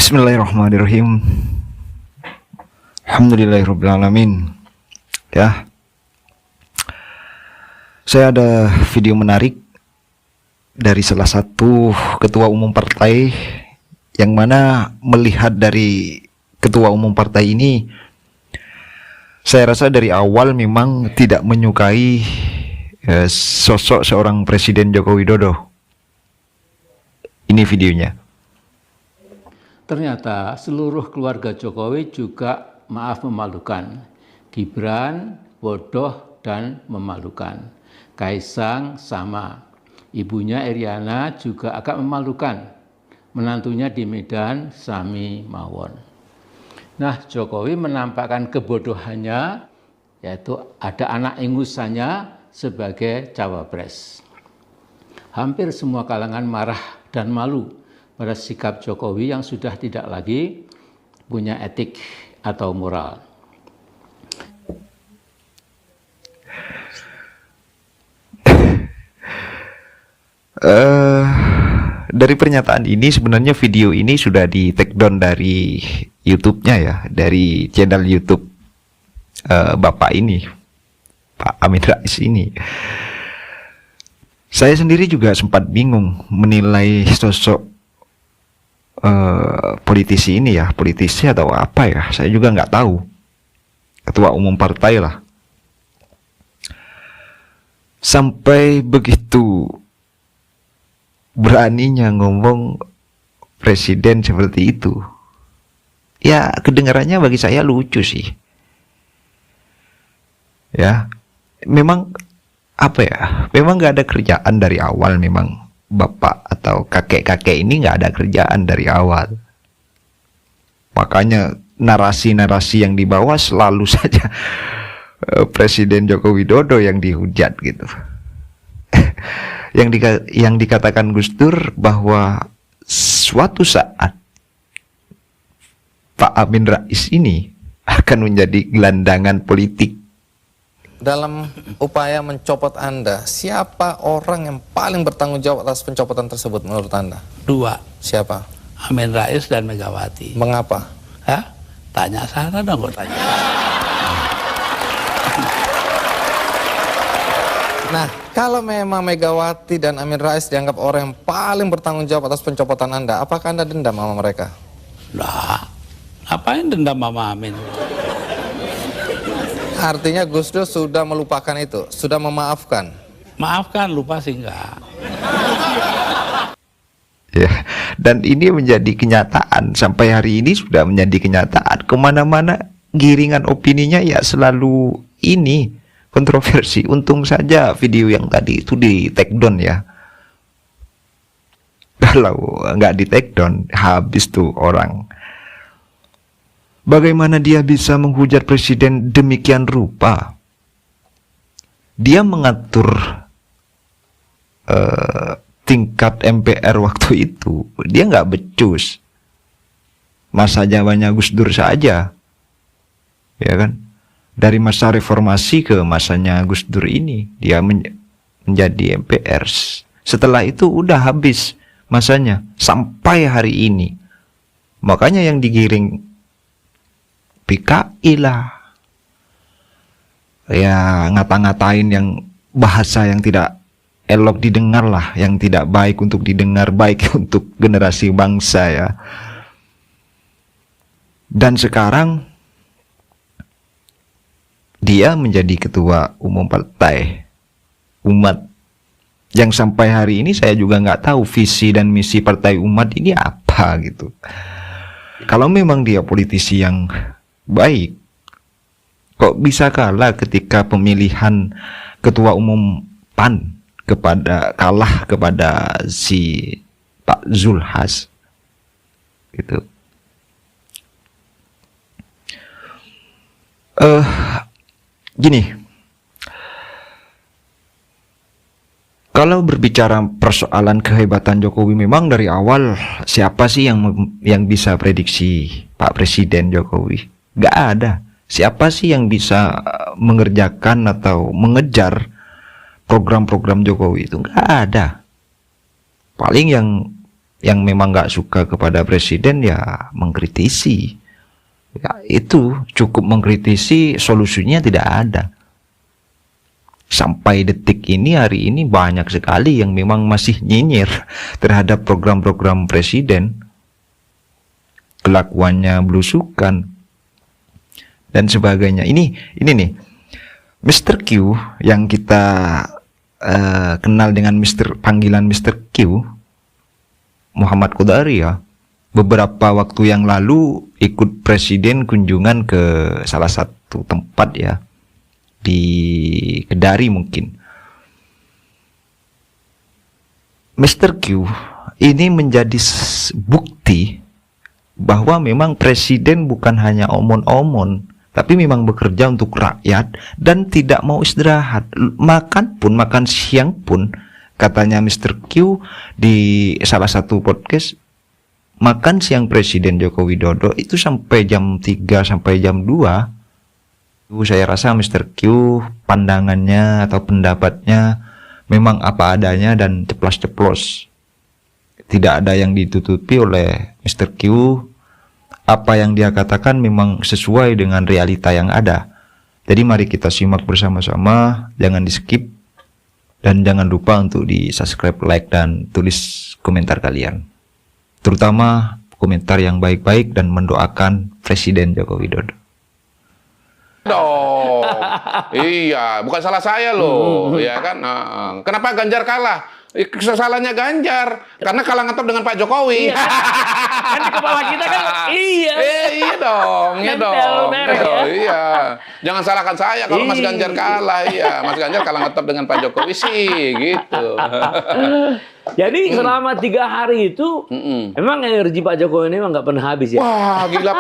Bismillahirrahmanirrahim. Alhamdulillahirrahmanirrahim. Ya, saya ada video menarik dari salah satu ketua umum partai, yang mana melihat dari ketua umum partai ini, saya rasa dari awal memang tidak menyukai sosok seorang Presiden Joko Widodo. Ini videonya. Ternyata seluruh keluarga Jokowi juga maaf memalukan. Gibran bodoh dan memalukan. Kaisang sama. Ibunya Iriana juga agak memalukan. Menantunya di Medan sami mawon. Nah, Jokowi menampakkan kebodohannya, yaitu ada anak ingusannya sebagai cawapres. Hampir semua kalangan marah dan malu pada sikap Jokowi yang sudah tidak lagi punya etik atau moral. Dari pernyataan ini sebenarnya video ini sudah di take down dari YouTube-nya ya, dari channel YouTube Bapak ini, Pak Amin Rais ini. Saya sendiri juga sempat bingung menilai sosok politisi ini ya, politisi atau apa ya, saya juga nggak tahu. Ketua umum partai lah. Sampai begitu beraninya ngomong presiden seperti itu. Ya, kedengarannya bagi saya lucu sih. Ya, memang apa ya, memang nggak ada kerjaan dari awal. Memang bapak atau kakek-kakek ini nggak ada kerjaan dari awal. Makanya narasi-narasi yang dibawa selalu saja Presiden Joko Widodo yang dihujat gitu. Yang dikatakan Gus Dur bahwa suatu saat Pak Amin Rais ini akan menjadi gelandangan politik. Dalam upaya mencopot Anda, siapa orang yang paling bertanggung jawab atas pencopotan tersebut menurut Anda? Dua. Siapa? Amin Rais dan Megawati. Mengapa? Hah? Tanya sana dong, kok tanya. Nah, kalau memang Megawati dan Amin Rais dianggap orang yang paling bertanggung jawab atas pencopotan Anda, apakah Anda dendam sama mereka? Nah, ngapain dendam sama Amin? Artinya Gus Dur sudah melupakan itu, sudah memaafkan. Maafkan, lupa sih enggak. Ya, dan ini menjadi kenyataan sampai hari ini, sudah menjadi kenyataan. Kemana-mana giringan opininya ya selalu ini kontroversi. Untung saja video yang tadi itu di take down ya. Kalau nggak di take down, habis tuh orang. Bagaimana dia bisa menghujat presiden demikian rupa? Dia mengatur tingkat MPR waktu itu. Dia nggak becus. Masa zamannya Gus Dur saja, ya kan? Dari masa reformasi ke masanya Gus Dur ini, dia menjadi MPR. Setelah itu udah habis masanya sampai hari ini. Makanya yang digiring PKI lah, ya ngata-ngatain yang bahasa yang tidak elok didengar lah, yang tidak baik untuk didengar, baik untuk generasi bangsa ya. Dan sekarang dia menjadi ketua umum partai umat, yang sampai hari ini saya juga nggak tahu visi dan misi partai umat ini apa gitu. Kalau memang dia politisi yang baik, kok bisa kalah ketika pemilihan ketua umum PAN kalah kepada si Pak Zulhas gitu. Gini, kalau berbicara persoalan kehebatan Jokowi, memang dari awal siapa sih yang bisa prediksi Pak Presiden Jokowi? Gak ada. Siapa sih yang bisa mengerjakan atau mengejar program-program Jokowi itu? Gak ada. Paling yang yang memang nggak suka kepada presiden ya mengkritisi. Ya, itu cukup mengkritisi, solusinya tidak ada. Sampai detik ini, hari ini banyak sekali yang memang masih nyinyir terhadap program-program presiden. Kelakuannya belusukan dan sebagainya. Ini nih, Mr. Q yang kita kenal dengan panggilan Mr. Q, Muhammad Qudari ya, beberapa waktu yang lalu ikut presiden kunjungan ke salah satu tempat ya, di Kedari mungkin. Mr. Q ini menjadi bukti bahwa memang presiden bukan hanya omon-omon, tapi memang bekerja untuk rakyat dan tidak mau istirahat. Makan siang pun, katanya Mr. Q di salah satu podcast, makan siang Presiden Joko Widodo itu sampai jam 3 sampai jam 2. Saya rasa Mr. Q pandangannya atau pendapatnya memang apa adanya dan ceplas-ceplos. Tidak ada yang ditutupi oleh Mr. Q. Apa yang dia katakan memang sesuai dengan realita yang ada. Jadi mari kita simak bersama-sama, jangan di skip, dan jangan lupa untuk di subscribe, like, dan tulis komentar kalian. Terutama komentar yang baik-baik dan mendoakan Presiden Joko Widodo. Dong, iya, bukan salah saya loh, ya kan? Kenapa Ganjar kalah? Kesalahannya Ganjar, karena kalah ngetop dengan Pak Jokowi. Kan di kepala kita kan, iya. Iya dong, iya dong. Ya. Iya, jangan salahkan saya kalau Mas Ganjar kalah. Iya, Mas Ganjar kalah ngetop dengan Pak Jokowi sih, gitu. Jadi selama 3 hari itu, emang energi Pak Jokowi ini emang nggak pernah habis ya? Wah, gila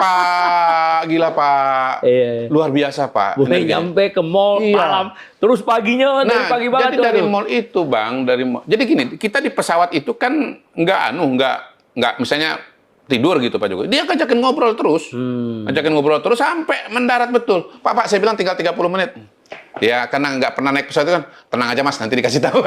Pak. Iya. Luar biasa Pak. Boleh nyampe ke mall malam, terus paginya dari pagi banget. Jadi dari mall itu Bang, jadi gini, kita di pesawat itu kan nggak misalnya tidur gitu Pak Jokowi. Dia ngajakin ngobrol terus. Ngajakin ngobrol terus sampai mendarat betul. Pak, saya bilang tinggal 30 menit. Ya, karena nggak pernah naik pesawat itu kan, tenang aja Mas, nanti dikasih tahu.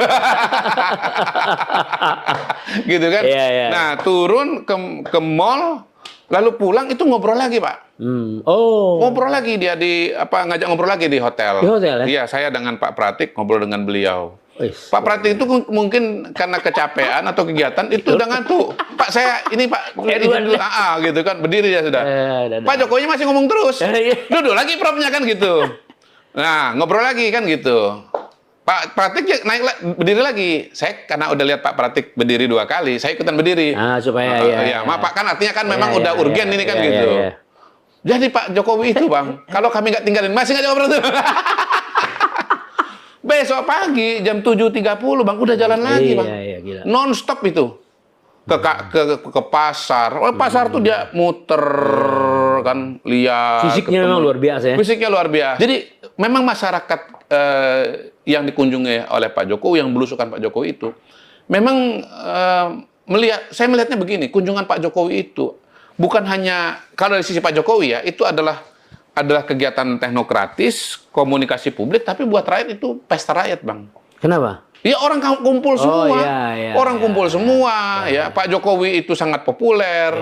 Gitu kan. Iya. Nah, turun ke mall, lalu pulang itu ngobrol lagi Pak. Ngobrol lagi dia ngajak ngobrol lagi di hotel. Di hotel ya? Iya, saya dengan Pak Pratik ngobrol dengan beliau. Pak Pratik itu mungkin karena kecapean atau kegiatan itu udah ngantuk. Pak, saya ini Pak izin dulu. Gitu kan, berdiri dia sudah. Pak Jokowi masih ngomong terus. Duduk lagi propnya kan gitu. Nah, ngobrol lagi kan gitu. Pak Pratik berdiri lagi. Saya karena udah lihat Pak Pratik berdiri 2 kali, saya ikutan berdiri. Supaya Maaf Pak, kan artinya kan memang udah urgen ini kan gitu. Jadi Pak Jokowi itu Bang, kalau kami nggak tinggalin, masih nggak ngobrol tuh. Besok pagi jam 7.30 Bang udah jalan lagi Bang. Gila. Non-stop itu. Ke pasar. Pasar tuh dia muter kan, lihat. Fisiknya memang luar biasa ya. Fisiknya luar biasa. Jadi memang masyarakat yang dikunjungi oleh Pak Jokowi, yang belusukan Pak Jokowi itu memang saya melihatnya begini, kunjungan Pak Jokowi itu bukan hanya kalau dari sisi Pak Jokowi ya, itu adalah kegiatan teknokratis, komunikasi publik, tapi buat rakyat itu pesta rakyat, Bang. Kenapa? Ya orang kumpul semua. Orang kumpul semua, ya. Pak Jokowi itu sangat populer.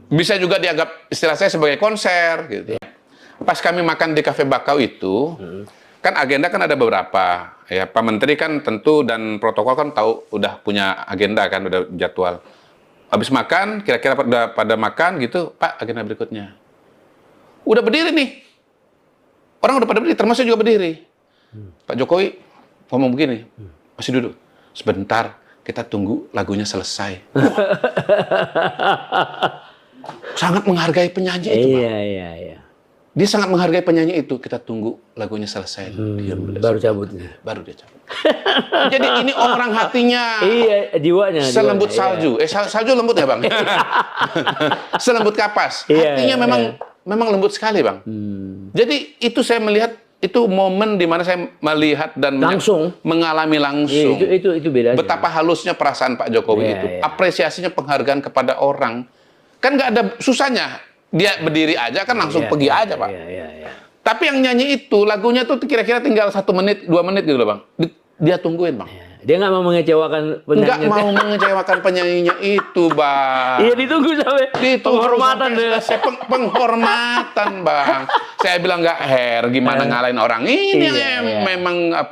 Bisa juga dianggap istilah saya sebagai konser gitu. Pas kami makan di Cafe Bakau itu, kan agenda kan ada beberapa. Ya, Pak Menteri kan tentu dan protokol kan tahu udah punya agenda kan, udah jadwal. Habis makan, kira-kira pada makan gitu, Pak, agenda berikutnya. Udah berdiri nih. Orang udah pada berdiri, termasuk juga berdiri. Pak Jokowi ngomong begini, masih duduk. Sebentar, kita tunggu lagunya selesai. Sangat menghargai penyanyi itu, Pak. Iya. Dia sangat menghargai penyanyi itu. Kita tunggu lagunya selesai. Baru cabut. Baru dia cabut. Jadi ini orang hatinya. Iya, jiwanya. Selembut salju. Salju lembut ya, Bang? Selembut kapas. Hatinya memang lembut sekali, Bang. Jadi itu saya melihat, itu momen di mana saya melihat dan mengalami langsung. Itu beda. Betapa halusnya perasaan Pak Jokowi itu. Apresiasinya, penghargaan kepada orang. Kan nggak ada susahnya. Dia berdiri aja kan langsung pergi aja, Pak. Tapi yang nyanyi itu, lagunya tuh kira-kira tinggal 1 menit, 2 menit gitu loh, Bang. Dia tungguin, Bang. Dia nggak mau mengecewakan Nggak penyanyi. mau mengecewakan penyanyinya itu, Bang. Iya, ditunggu sampai penghormatan sampai deh. selesai penghormatan, Bang. Saya bilang nggak gimana ngalahin orang ini yang memang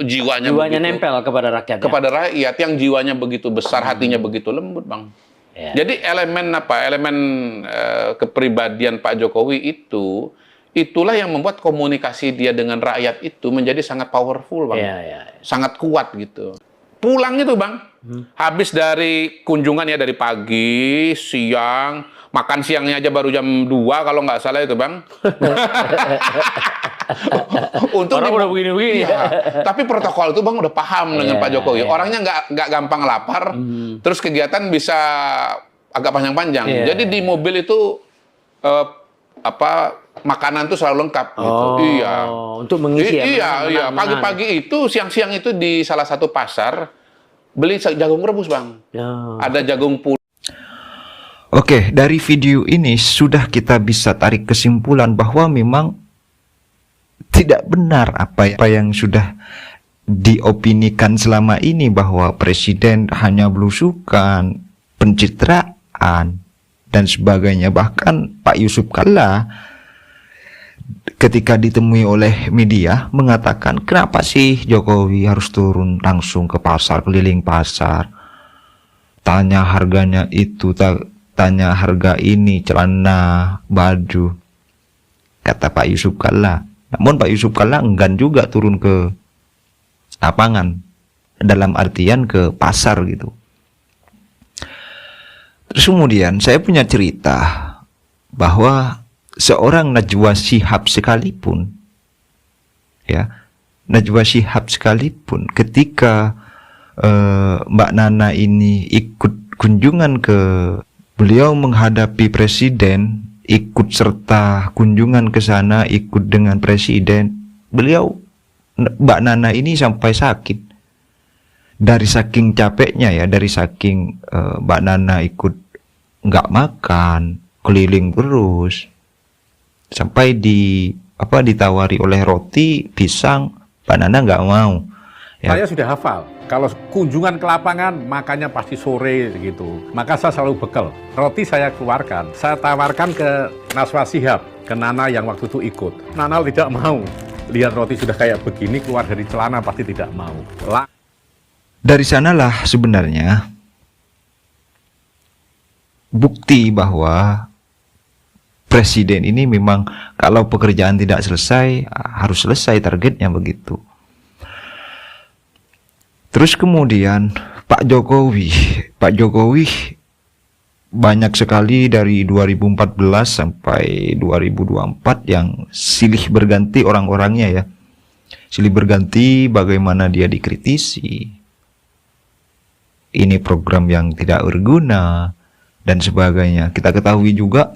jiwanya begitu, nempel kepada rakyat. kepada rakyat yang jiwanya begitu besar, hatinya begitu lembut, Bang. Ya. Jadi elemen kepribadian Pak Jokowi itulah yang membuat komunikasi dia dengan rakyat itu menjadi sangat powerful, Bang. Ya. Sangat kuat gitu. Pulang itu, Bang. Habis dari kunjungan ya, dari pagi, siang, makan siangnya aja baru jam 2 kalau nggak salah itu, Bang. Untung Orang udah begini-begini. Iya. Tapi protokol itu, Bang, udah paham dengan Pak Jokowi. Orangnya nggak gampang lapar, terus kegiatan bisa agak panjang-panjang. Jadi di mobil itu makanan tuh selalu lengkap gitu. Iya. Untuk mengisi Iya. Pagi-pagi itu, siang-siang itu di salah satu pasar beli jagung rebus, Bang. Ya. Ada jagung putih. Oke, dari video ini sudah kita bisa tarik kesimpulan bahwa memang tidak benar apa yang sudah diopinikan selama ini, bahwa presiden hanya belusukan, pencitraan, dan sebagainya. Bahkan Pak Yusuf Kalla ketika ditemui oleh media mengatakan, kenapa sih Jokowi harus turun langsung ke pasar, keliling pasar, tanya harganya itu, tanya harga ini, celana, baju, kata Pak Yusuf Kalla. Namun Pak Yusuf Kalla enggan juga turun ke lapangan, dalam artian ke pasar gitu. Terus kemudian saya punya cerita bahwa seorang Najwa Shihab sekalipun, ya, Najwa Shihab sekalipun ketika Mbak Nana ini ikut kunjungan ke, beliau menghadapi presiden, ikut serta kunjungan ke sana, ikut dengan presiden, Mbak Nana ini sampai sakit. Dari saking capeknya ya, dari saking Mbak Nana ikut nggak makan, keliling terus, sampai ditawari oleh roti, pisang, Mbak Nana nggak mau. Ya. Saya sudah hafal, kalau kunjungan ke lapangan makannya pasti sore gitu. Maka saya selalu bekal. Roti saya keluarkan, saya tawarkan ke Najwa Shihab, ke Nana yang waktu itu ikut. Nana tidak mau. Lihat roti sudah kayak begini, keluar dari celana pasti tidak mau. Dari sanalah sebenarnya bukti bahwa presiden ini memang kalau pekerjaan tidak selesai, harus selesai targetnya begitu. Terus kemudian Pak Jokowi banyak sekali dari 2014 sampai 2024 yang silih berganti orang-orangnya ya. Silih berganti bagaimana dia dikritisi. Ini program yang tidak berguna dan sebagainya. Kita ketahui juga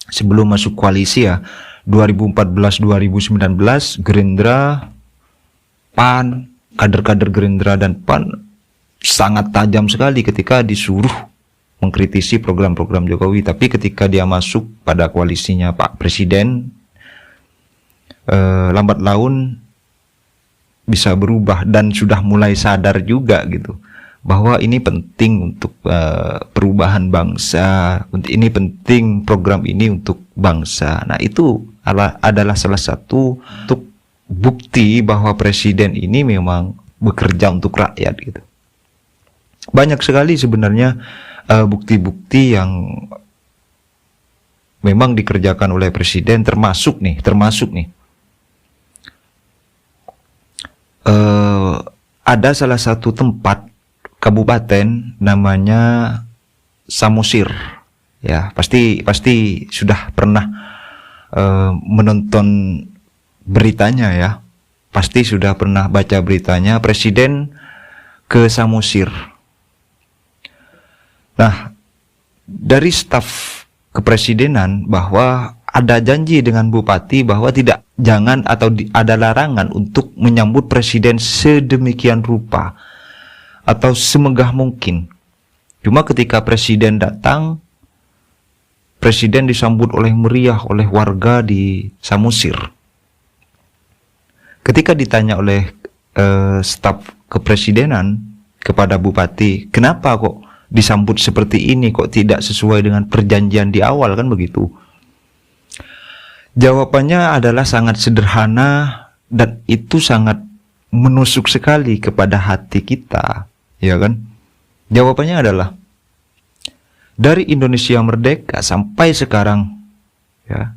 sebelum masuk koalisi ya, 2014-2019 Gerindra, PAN, kader-kader Gerindra dan PAN sangat tajam sekali ketika disuruh mengkritisi program-program Jokowi. Tapi ketika dia masuk pada koalisinya Pak Presiden, lambat laun bisa berubah dan sudah mulai sadar juga gitu, bahwa ini penting untuk perubahan bangsa, ini penting program ini untuk bangsa. Nah itu adalah salah satu untuk bukti bahwa presiden ini memang bekerja untuk rakyat gitu. Banyak sekali sebenarnya bukti-bukti yang memang dikerjakan oleh presiden, termasuk nih ada salah satu tempat kabupaten namanya Samosir ya, pasti sudah pernah menonton beritanya ya, pasti sudah pernah baca beritanya, presiden ke Samosir. Nah, dari staf kepresidenan bahwa ada janji dengan bupati bahwa jangan atau ada larangan untuk menyambut presiden sedemikian rupa atau semegah mungkin. Cuma ketika presiden datang, presiden disambut oleh meriah oleh warga di Samosir. Ketika ditanya oleh staf kepresidenan kepada bupati, kenapa kok disambut seperti ini, kok tidak sesuai dengan perjanjian di awal, kan begitu. Jawabannya adalah sangat sederhana dan itu sangat menusuk sekali kepada hati kita, ya kan? Jawabannya adalah dari Indonesia merdeka sampai sekarang, ya,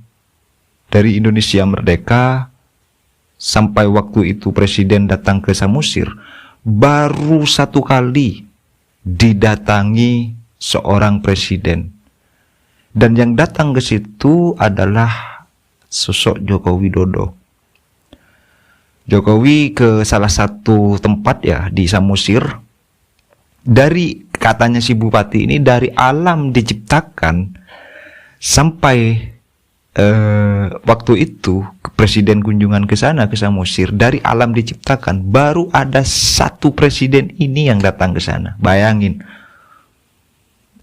dari Indonesia merdeka sampai waktu itu presiden datang ke Samosir, baru satu kali didatangi seorang presiden, dan yang datang ke situ adalah sosok Joko Widodo. Jokowi ke salah satu tempat ya di Samosir. Dari katanya si bupati ini, dari alam diciptakan sampai waktu itu presiden kunjungan ke sana ke Samosir, dari alam diciptakan baru ada satu presiden ini yang datang ke sana. Bayangin.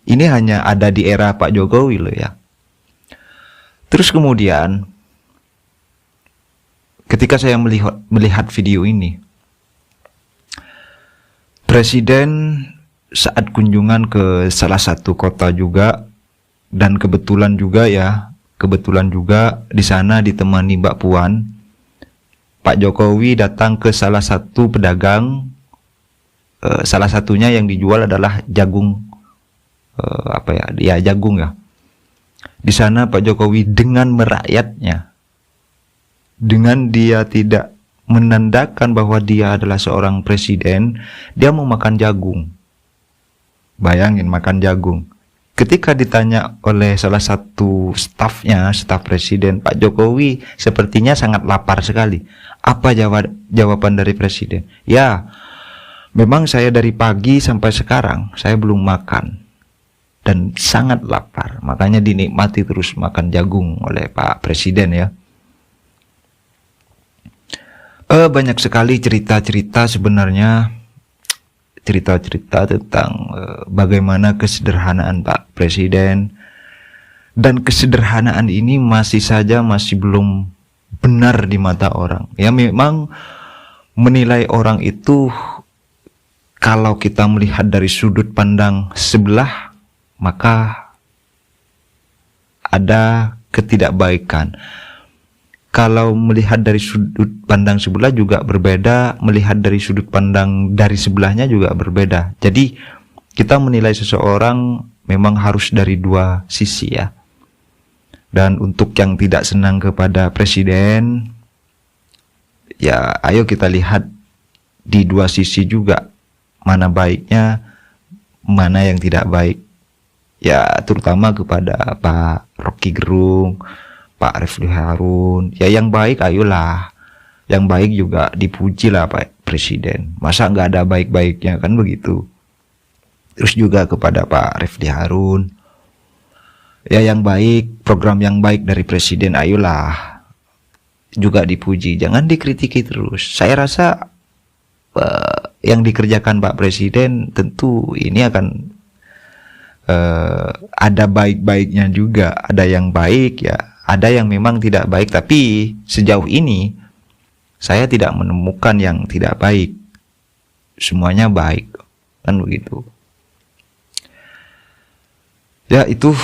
Ini hanya ada di era Pak Jokowi loh ya. Terus kemudian ketika saya melihat video ini, presiden saat kunjungan ke salah satu kota juga, dan kebetulan juga di sana ditemani Mbak Puan, Pak Jokowi datang ke salah satu pedagang, salah satunya yang dijual adalah jagung, jagung ya. Di sana Pak Jokowi dengan merakyatnya, dengan dia tidak menandakan bahwa dia adalah seorang presiden, dia mau makan jagung. Bayangin, makan jagung. Ketika ditanya oleh salah satu stafnya, staf presiden, Pak Jokowi sepertinya sangat lapar sekali. Apa jawaban dari presiden? Ya, memang saya dari pagi sampai sekarang saya belum makan dan sangat lapar. Makanya dinikmati terus makan jagung oleh Pak Presiden ya. Banyak sekali cerita-cerita sebenarnya, cerita-cerita tentang bagaimana kesederhanaan Pak Presiden, dan kesederhanaan ini masih belum benar di mata orang. Ya, memang menilai orang itu kalau kita melihat dari sudut pandang sebelah, maka ada ketidakbaikan. Kalau melihat dari sudut pandang sebelah juga berbeda, melihat dari sudut pandang dari sebelahnya juga berbeda. Jadi kita menilai seseorang memang harus dari dua sisi ya. Dan untuk yang tidak senang kepada presiden, ya ayo kita lihat di dua sisi juga, mana baiknya, mana yang tidak baik. Ya terutama kepada Pak Rocky Gerung, Pak Refli Harun, ya yang baik ayolah, yang baik juga dipuji lah Pak Presiden, masa nggak ada baik-baiknya, kan begitu. Terus juga kepada Pak Refli Harun, ya yang baik, program yang baik dari Presiden ayolah juga dipuji, jangan dikritiki terus. Saya rasa yang dikerjakan Pak Presiden tentu ini akan ada baik-baiknya juga, ada yang baik ya, ada yang memang tidak baik, tapi sejauh ini saya tidak menemukan yang tidak baik. Semuanya baik, kan begitu. Ya itu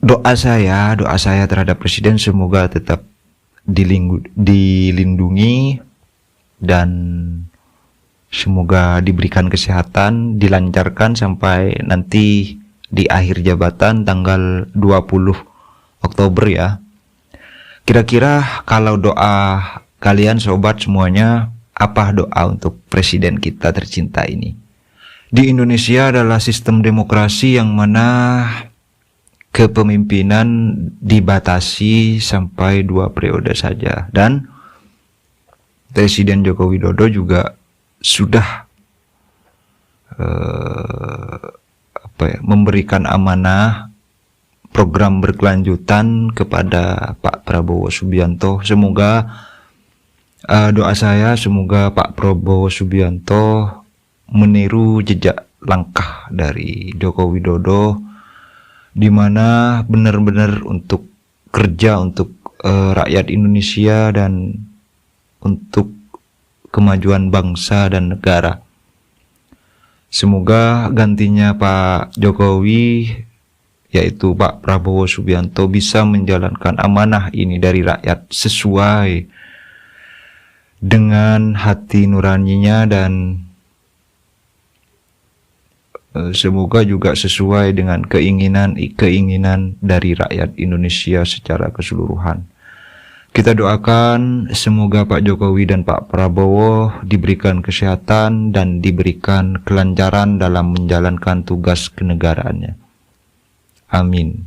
doa saya terhadap presiden, semoga tetap dilindungi dan semoga diberikan kesehatan, dilancarkan sampai nanti di akhir jabatan tanggal 20 Oktober ya. Kira-kira kalau doa kalian sobat semuanya, apa doa untuk presiden kita tercinta ini? Di Indonesia adalah sistem demokrasi yang mana kepemimpinan dibatasi sampai 2 periode saja, dan Presiden Joko Widodo juga sudah memberikan amanah program berkelanjutan kepada Pak Prabowo Subianto. Semoga doa saya, semoga Pak Prabowo Subianto meniru jejak langkah dari Joko Widodo, di mana benar-benar untuk kerja untuk rakyat Indonesia dan untuk kemajuan bangsa dan negara. Semoga gantinya Pak Jokowi, yaitu Pak Prabowo Subianto, bisa menjalankan amanah ini dari rakyat sesuai dengan hati nuraninya, dan semoga juga sesuai dengan keinginan dari rakyat Indonesia secara keseluruhan. Kita doakan semoga Pak Jokowi dan Pak Prabowo diberikan kesehatan dan diberikan kelancaran dalam menjalankan tugas kenegaraannya. Amin.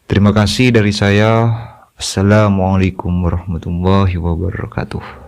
Terima kasih dari saya. Assalamualaikum warahmatullahi wabarakatuh.